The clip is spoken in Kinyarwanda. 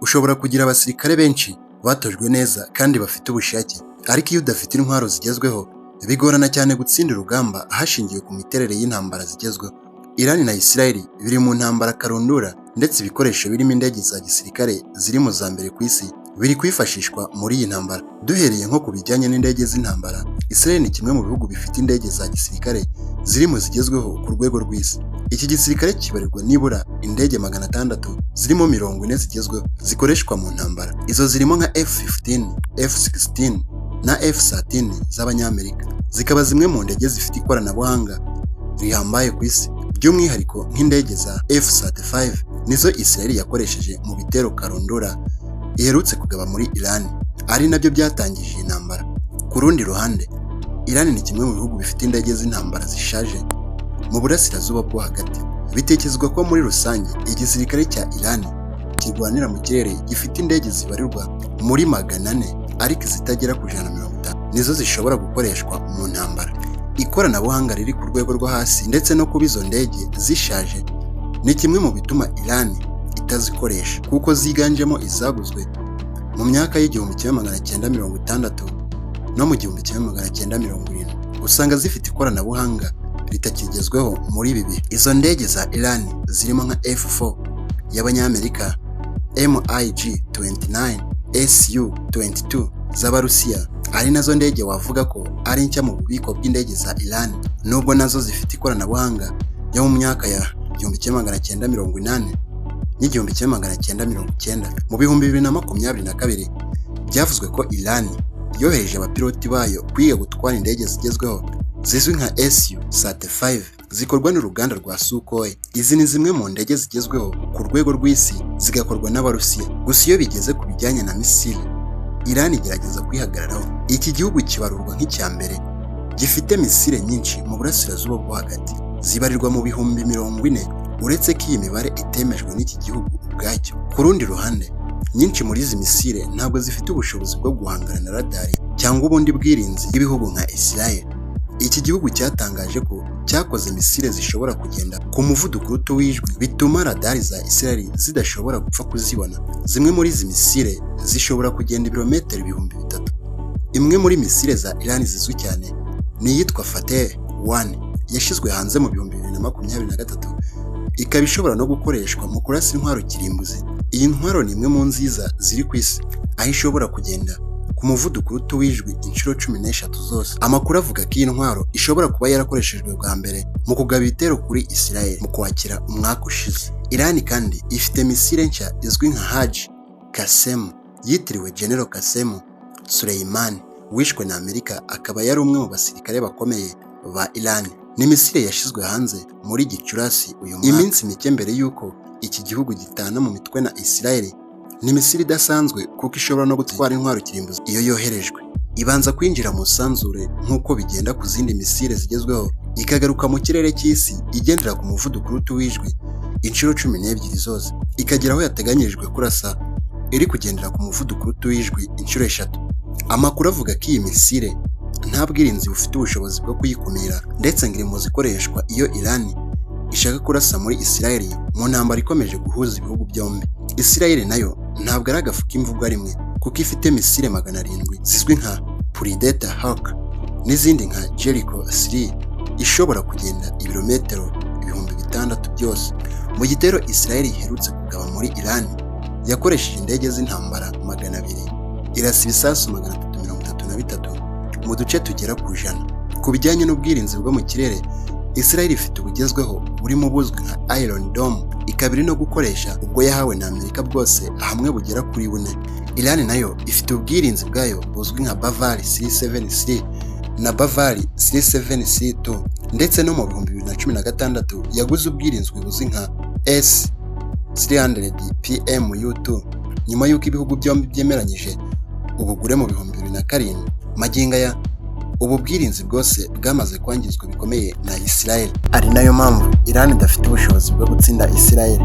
ushobora kugira abasirikare benshi batojwe neza kandi bafite ubushake, ariko iyo udafite intwaro zigezweho bigorana cyane gutsinda urugamba hashingiwe ku miterere y'intambara zigezweho. Iran na Israel biri mu ntambara karundura, ndetse ibikoresho birimo indege za gisirikare ziri mu za mbere ku isi biri kwifashishwa muri iyi ntambara. Duhereye nko ku bijyanye n'indege z'intambara, Israel ni kimwe mu bihugu bifite indege za gisirikare ziri mu zigezweho ku rwego rw'isi. Iki gisirikare kibarirwa nibura indege 600 zirimo 40 zigezweho zikoreshwa mu ntambara. Izo zirimo nka F-15, F-16 na F-13 z'Abanyamerika, zikaba zimwe mu ndege zifite ikoranabuhanga rihambaye ku isi, by'umwihariko nk'indege za F-35 nizo Israel yakoresheje mu bitero karundura iherutse kugaba muri Iran, ari nabyo byatangije iyi ntambara. Ku rundi ruhande, Iran ni kimwe mu bihugu bifite indege z'intambara zishaje mu burasirazuba bwo hagati. Bitekerezwa ko muri rusange igisirikare cya Iran kirwanira mu kirere gifite indege zibarirwa muri 400, ariko izitagera ku 150 nizo zishobora gukoreshwa mu ntambara. Ikoranabuhanga riri ku rwego rwo hasi ndetse no kuba izo ndege zishaje ni kimwe mu bituma Iran itazikoresha, kuko ziganjemo izaguzwe mu myaka y'1960 no mu 1970. Usanga zifite ikoranabuhanga ritakigezweho muri ibi bihe. Izo ndege za Iran zirimo nka F-4 y'Abanyamerika, MiG-29, Su-22 z'Abarusiya, ari nazo ndege wavuga ko ari nshya mu bubiko bw'indege za Iran, nubwo nazo zifite ikoranabuhanga yo mu myaka ya 1980 n'1990. Mu 2022 byavuzwe ko Iran yohereje abapiloti bayo kwiga gutwara indege zigezweho zizwi nka Su-35 zikorwa n'uruganda rwa Sukhoi. Izi ni zimwe mu ndege zigezweho ku rwego rw'isi zigakorwa n'Abarusiya. Gusa iyo bigeze ku bijyanye na misile, Iran igerageza kwihagararaho. Iki gihugu kibarurwa nk'icya mbere gifite misile nyinshi mu burasirazuba bwo hagati, zibarirwa mu bihumbi 40, uretse ko iyi mibare itemejwe n'iki gihugu ubwacyo. Ku rundi ruhande, nyinshi muri izi misile ntabwo zifite ubushobozi bwo guhangana na radari cyangwa ubundi bwirinzi bw'ibihugu nka Israel. Iki gihugu cyatangaje ko cyakoze misile zishobora kugenda ku muvuduko uruta w'ijwi, bituma radari za Israel zidashobora gupfa kuzibona. Zimwe muri izi misile zishobora kugenda ibirometero 3000. Imwe muri misile za Iran zizwi cyane ni iyitwa Fateh 1, yashyizwe hanze mu 2023, ikaba ishobora no gukoreshwa mu kurasa intwaro kirimbuzi. Iyi ntwaro ni imwe mu nziza ziri ku isi, aho ishobora kugenda ku muvuduko uruta w'ijwi inshuro 13 zose. Amakuru avuga ko iyi ntwaro ishobora kuba yarakoreshejwe bwa mbere mu kugaba ibitero kuri Israel mu Kwakira umwaka ushize. Iran kandi ifite misile nshya izwi nka Haj Qasem, yitiriwe General Qasem Soleimani wishwe na Amerika, akaba yari umwe mu basirikare bakomeye ba Iran. Ni misile yashyizwe hanze muri Gicurasi uyu mwaka, iminsi mike mbere y'uko iki gihugu gitana mu mitwe na Israel. Ni misile idasanzwe kuko ishobora no gutwara intwaro kirimbuzi iyo yoherejwe. Ibanza kwinjira mu sanzure nk'uko bigenda ku zindi misile zigezweho, ikagaruka mu kirere cy'isi igendera ku muvuduko uruta w'ijwi inshuro 12 zose, ikagera aho yateganyirijwe kurasa iri kugendera ku muvuduko uruta w'ijwi inshuro 3. Amakuru avuga ko iyi misile nta bwirinzi bufite ubushobozi bwo kuyikumira, ndetse ngo iri mu zikoreshwa iyo Iran ishaka kurasa muri Israel mu ntambara ikomeje guhuza ibihugu byombi. Israel nayo ntabwo ari agafu k'imvugo rimwe, kuko ifite misile 700 zizwi nka Predator Hawk n'izindi nka Jericho 3 ishobora kugenda ibirometero 6000 byose. Mu gitero Israel iherutse kugaba muri Iran, yakoresheje indege z'intambara 200, irasa ibisasu 333 mu duce tugera ku 100. Ku bijyanye n'ubwirinzi bwo mu kirere, Israel ifite ubugezweho burimo buzwi nka Iron Dome, ikaba iri no gukoresha ubwo yahawe na Amerika bwose hamwe bugera kuri 4. Iran nayo ifite ubwirinzi bwayo buzwi nka Bavari 373 na Bavari 373, ndetse no mu 2016 yaguze ubwirinzi buzwi nka S300 PMU2 nyuma y'uko ibihugu byombi byemeranyije ubugure mu 2007. Magingo aya ubu bwirinzi bwose bwamaze kwangizwa bikomeye na Israel, ari nayo mpamvu Iran idafite ubushobozi bwo gutsinda Israel.